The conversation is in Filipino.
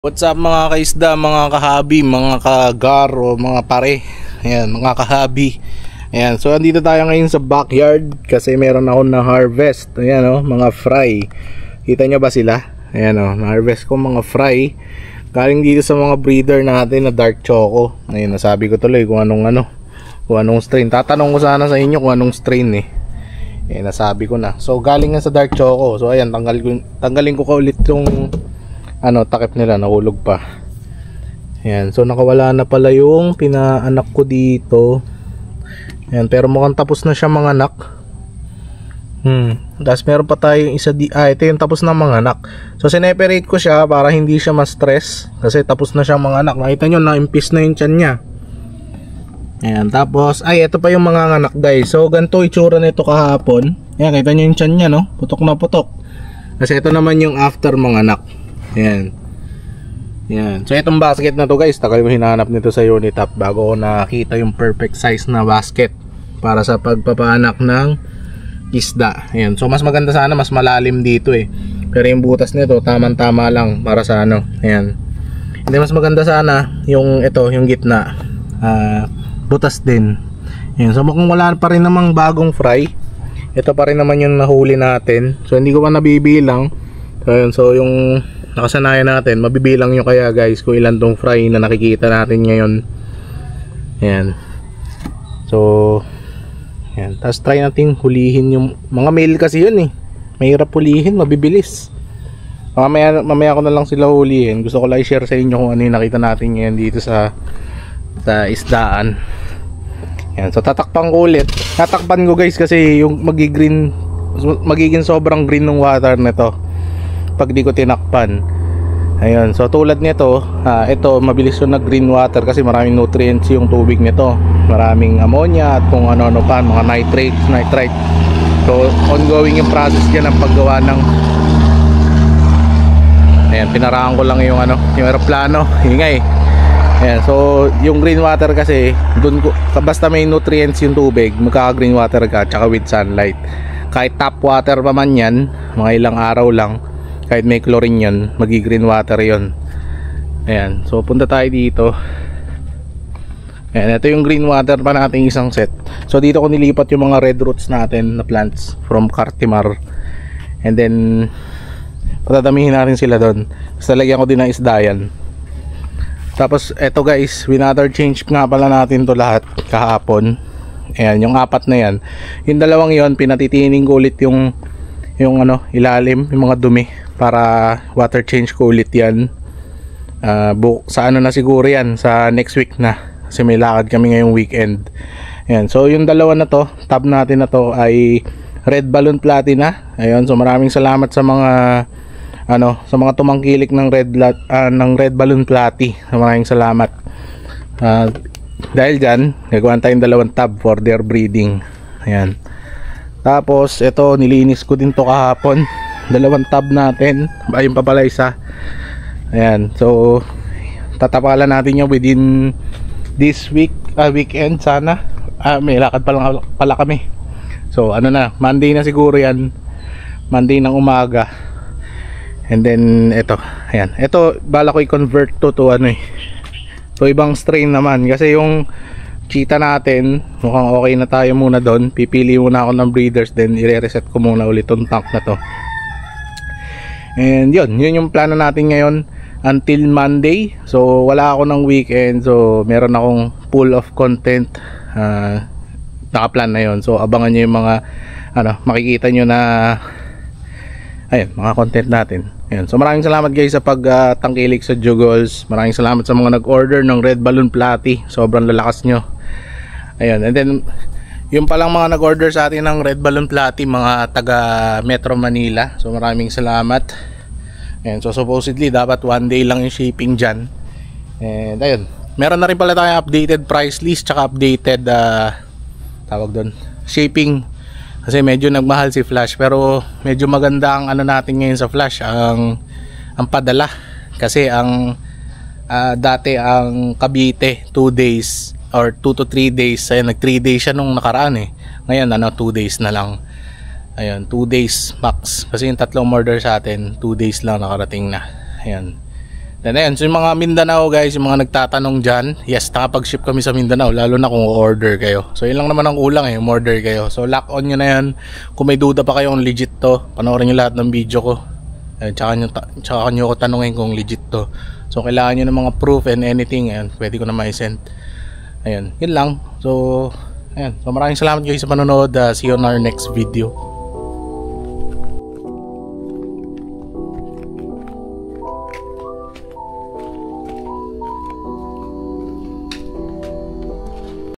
What's up mga kaisda, mga kahabi, mga kagaro, mga pare. Ayan, mga kahabi. Ayan, so andito tayo ngayon sa backyard kasi meron ako na harvest. Ayan mga fry. Kita nyo ba sila? Ayan na-harvest ko mga fry. Galing dito sa mga breeder natin na dark choco. Ayan, nasabi ko tuloy kung anong strain. Tatanong ko sana sa inyo kung anong strain Ayan, nasabi ko na. So galing nga sa dark choco. So ayan, tanggalin ko ulit yung takip nila, nahulog pa. Ayan, so nakawala na pala yung pinaanak ko dito. Ayan, pero mukhang tapos na siya manganak. Tapos meron pa tayong isa ito yung tapos na manganak. So sineperate ko siya para hindi siya ma-stress kasi tapos na siya manganak. Nakita nyo, na-impis na yung tiyan niya. Ayan, tapos ito pa yung mga anak guys. So ganito itsura nito kahapon. Ayan, kita nyo yung tiyan niya, no? Putok na putok. Kasi ito naman yung after manganak. Ayan. Ayan. So itong basket na to guys, tagal ko hinahanap nito sa Unitap bago ko nakita yung perfect size na basket para sa pagpapaanak ng isda. Ayan. So mas maganda sana mas malalim dito pero yung butas nito tamang-tama lang para sa Ayan. Hindi, mas maganda sana yung yung gitna. Butas din. Ayan. So mukhang wala pa rin namang bagong fry. Ito pa rin naman yung nahuli natin. So hindi ko pa nabibilang. So yung nakasanayan natin, mabibilang nyo kaya guys kung ilan tong fry na nakikita natin ngayon. Ayan. So ayan. Tapos try natin hulihin yung mga male kasi yun mahirap hulihin, mabibilis. Mamaya ko na lang sila hulihin. Gusto ko lang i-share sa inyo kung ano yung nakita natin ngayon dito sa isdaan. Ayan. So tatakpan ko ulit. Tatakpan ko guys kasi yung magiging sobrang green ng water nito pag di ko tinakpan. Ayun, so tulad nito, ito mabilis yung nag green water kasi maraming nutrients yung tubig nito, maraming ammonia at kung ano pa, mga nitrite. So ongoing yung process dyan ng paggawa ng pinarahan ko lang yung aeroplano, ingay. Ayan, so yung green water kasi dun basta may nutrients yung tubig, magkaka green water ka tsaka with sunlight. Kahit tap water pa man yan, mga ilang araw lang, kahit may chlorine yun, magi-green water yun. Ayan, so punta tayo dito. Ayan, ito yung green water pa nating isang set. So dito ko nilipat yung mga red roots natin na plants from Cartimar. And then patadamihin natin sila doon. Tapos talagyan ko din ng isda yan. Tapos eto guys, winother change nga pala natin to lahat kahapon. Ayan, yung apat na yan. Yung dalawang yon pinatitining ko ulit yung ilalim, yung mga dumi para water change ko ulit yan. Sa na siguro yan, sa next week na kasi may lakad kami ngayong weekend. Ayan, so yung dalawa na to, tab natin na to ay Red Balloon Platina. Ayun, so maraming salamat sa mga sa mga tumangkilik ng Red Balloon Plati. Maraming salamat. Dahil dyan, gagawin tayong dalawang tab for their breeding. Ayan. Tapos ito nilinis ko din to kahapon, dalawang tab natin, ayun pa pala isa. Ayan, so tatapalan natin yung within this weekend sana. May lakad pala kami. So Monday na siguro yan, Monday ng umaga. And then ito, ayan, ito bala ko i-convert to ibang strain naman kasi yung cheetah natin mukhang okay na tayo muna doon. Pipili muna ako ng breeders, then i-reset ko muna ulit tong tank na to. And yun yung plano natin ngayon until Monday. So wala ako ng weekend, so meron akong pool of content nakaplan na yun. So abangan nyo yung mga makikita nyo na mga content natin. Ayan. So maraming salamat guys sa pagtangkilik sa Jugols. Maraming salamat sa mga nag-order ng Red Balloon Plati. Sobrang lalakas nyo. Ayan. And then yung palang mga nag-order sa atin ng Red Balloon Plati, mga taga Metro Manila. So maraming salamat. Ayan. So supposedly dapat one day lang yung shipping dyan. And ayun, meron na rin pala tayong updated price list tsaka updated shipping. Kasi medyo nagmahal si Flash, pero medyo maganda ang natin ngayon sa Flash, ang padala. Kasi ang dati ang Cavite 2 days or 2 to 3 days. Ayun, nag 3 days siya nung nakaraan Ngayon 2 days na lang. Ayun, 2 days max. Kasi yung tatlong order sa atin 2 days lang nakarating na. Ayun. Then ayun, so yung mga Mindanao guys, yung mga nagtatanong dyan, yes, nakapag-ship kami sa Mindanao, lalo na kung order kayo. So yun lang naman ang kulang order kayo. So lock on nyo na yan. Kung may duda pa kayo kung legit to, panoorin nyo lahat ng video ko. Tsaka nyo ko tanungin kung legit to. So kailangan nyo ng mga proof and anything, ayun, pwede ko na ma-send. Ayun, yun lang. So, ayun. So maraming salamat guys sa panonood. See you on our next video.